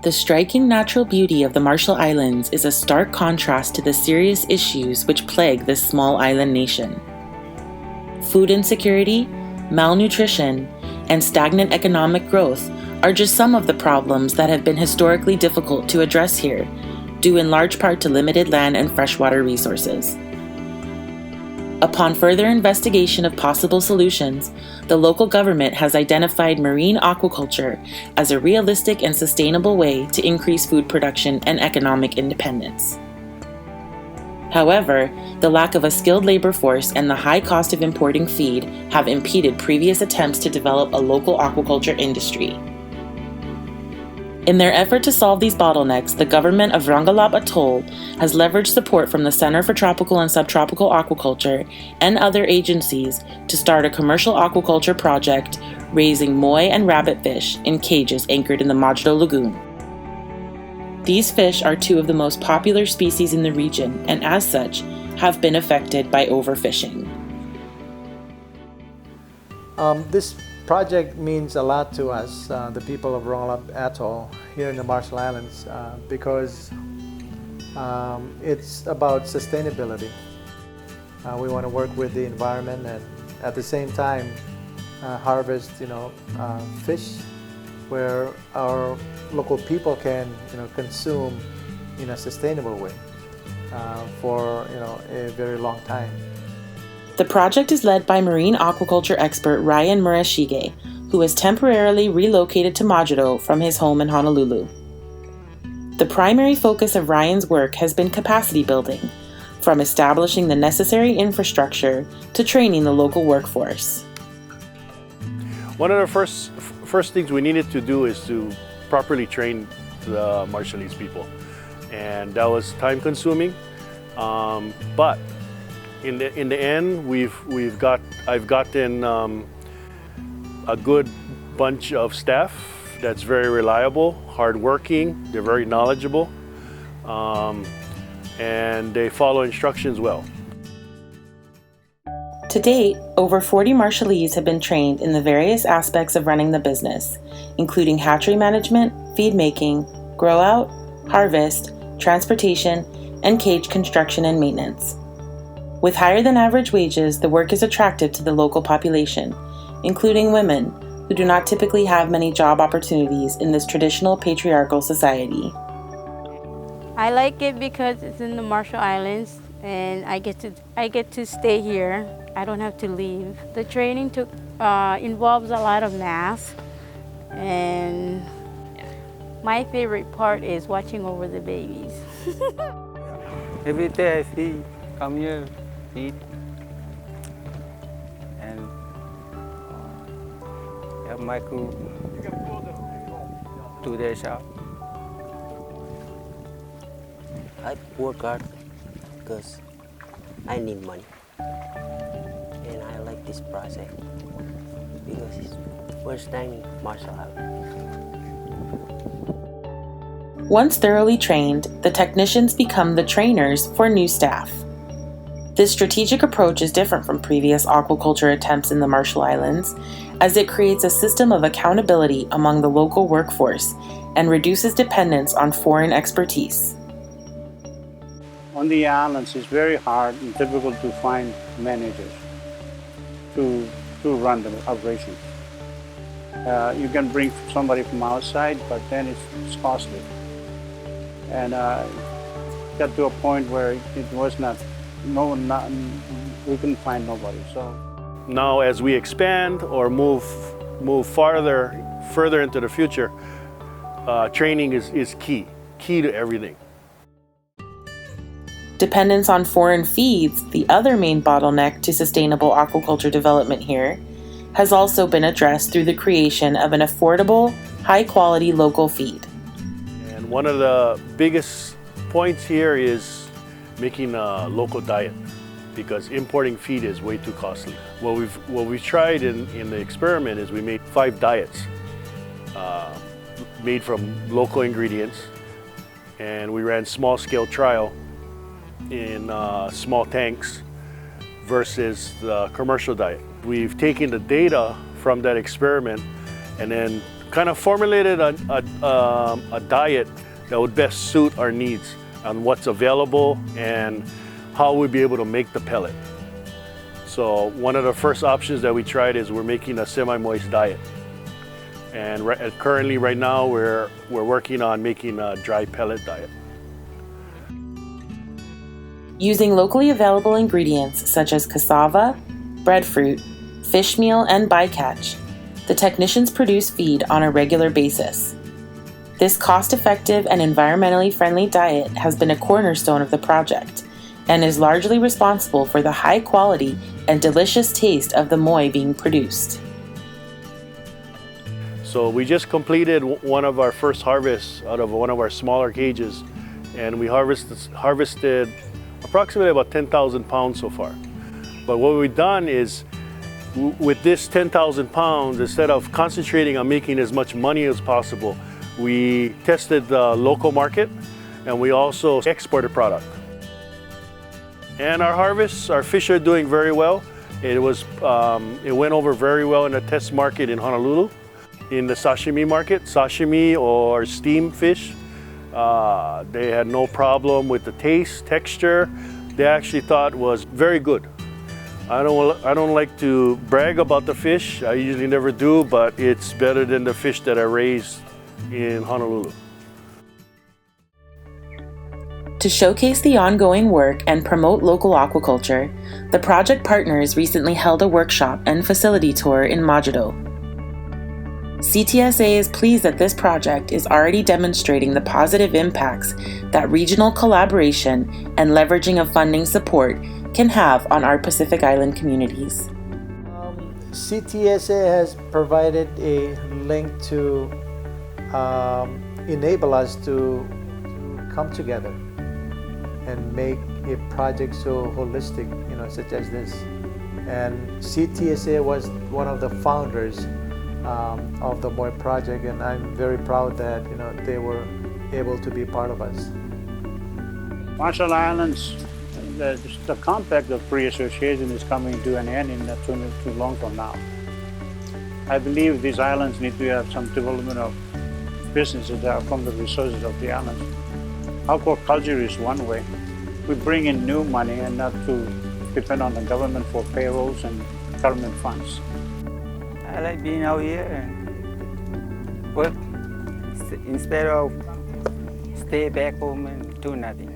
The striking natural beauty of the Marshall Islands is a stark contrast to the serious issues which plague this small island nation. Food insecurity, malnutrition, and stagnant economic growth are just some of the problems that have been historically difficult to address here, due in large part to limited land and freshwater resources. Upon further investigation of possible solutions, the local government has identified marine aquaculture as a realistic and sustainable way to increase food production and economic independence. However, the lack of a skilled labor force and the high cost of importing feed have impeded previous attempts to develop a local aquaculture industry. In their effort to solve these bottlenecks, the government of Rongelap Atoll has leveraged support from the Center for Tropical and Subtropical Aquaculture and other agencies to start a commercial aquaculture project raising moi and rabbit fish in cages anchored in the Majuro Lagoon. These fish are two of the most popular species in the region and, as such, have been affected by overfishing. This project means a lot to us, the people of Rongelap Atoll here in the Marshall Islands, because it's about sustainability. We want to work with the environment and at the same time harvest, fish where our local people can, consume in a sustainable way for, a very long time. The project is led by marine aquaculture expert Ryan Murashige, who has temporarily relocated to Majuro from his home in Honolulu. The primary focus of Ryan's work has been capacity building, from establishing the necessary infrastructure to training the local workforce. One of the first things we needed to do is to properly train the Marshallese people, and that was time consuming, but in the end, I've gotten a good bunch of staff that's very reliable, hardworking. They're very knowledgeable, and they follow instructions well. To date, over 40 Marshallese have been trained in the various aspects of running the business, including hatchery management, feed making, grow out, harvest, transportation, and cage construction and maintenance. With higher than average wages, the work is attractive to the local population, including women, who do not typically have many job opportunities in this traditional patriarchal society. I like it because it's in the Marshall Islands and I get to stay here. I don't have to leave. The training involves a lot of math, and my favorite part is watching over the babies. Every day I see, come here, eat, and help my crew do their job. I work hard because I need money, and I like this project because it's first time in Marshall Islands. Once thoroughly trained, the technicians become the trainers for new staff. This strategic approach is different from previous aquaculture attempts in the Marshall Islands, as it creates a system of accountability among the local workforce and reduces dependence on foreign expertise. On the islands, it's very hard and difficult to find managers to run the operation. You can bring somebody from outside, but then it's costly. And got to a point where it was we couldn't find nobody. So now, as we expand or move further into the future, training is key to everything. Dependence on foreign feeds, the other main bottleneck to sustainable aquaculture development here, has also been addressed through the creation of an affordable, high-quality local feed. And one of the biggest points here is making a local diet, because importing feed is way too costly. What we've tried in the experiment is we made 5 diets made from local ingredients, and we ran small-scale trial in small tanks versus the commercial diet. We've taken the data from that experiment and then kind of formulated a diet that would best suit our needs on what's available and how we'd be able to make the pellet. So one of the first options that we tried is we're making a semi-moist diet. And currently right now we're working on making a dry pellet diet. Using locally available ingredients such as cassava, breadfruit, fish meal, and bycatch, the technicians produce feed on a regular basis. This cost-effective and environmentally friendly diet has been a cornerstone of the project and is largely responsible for the high quality and delicious taste of the moi being produced. So we just completed one of our first harvests out of one of our smaller cages, and we harvested approximately about 10,000 pounds so far. But what we've done is, with this 10,000 pounds, instead of concentrating on making as much money as possible, we tested the local market and we also exported product. And our harvests, our fish are doing very well. It went over very well in the test market in Honolulu. In the sashimi market, sashimi or steamed fish, they had no problem with the taste, texture. They actually thought was very good. I don't like to brag about the fish. I usually never do, but it's better than the fish that I raised in Honolulu. To showcase the ongoing work and promote local aquaculture, the project partners recently held a workshop and facility tour in Majuro. CTSA is pleased that this project is already demonstrating the positive impacts that regional collaboration and leveraging of funding support can have on our Pacific Island communities. CTSA has provided a link to enable us to come together and make a project so holistic, such as this. And CTSA was one of the founders of the moi project, and I'm very proud that they were able to be part of us. Marshall Islands, the compact of free association is coming to an end in not too long from now. I believe these islands need to have some development of businesses that are from the resources of the islands. Aquaculture is one way. We bring in new money and not to depend on the government for payrolls and government funds. I like being out here and work instead of stay back home and do nothing.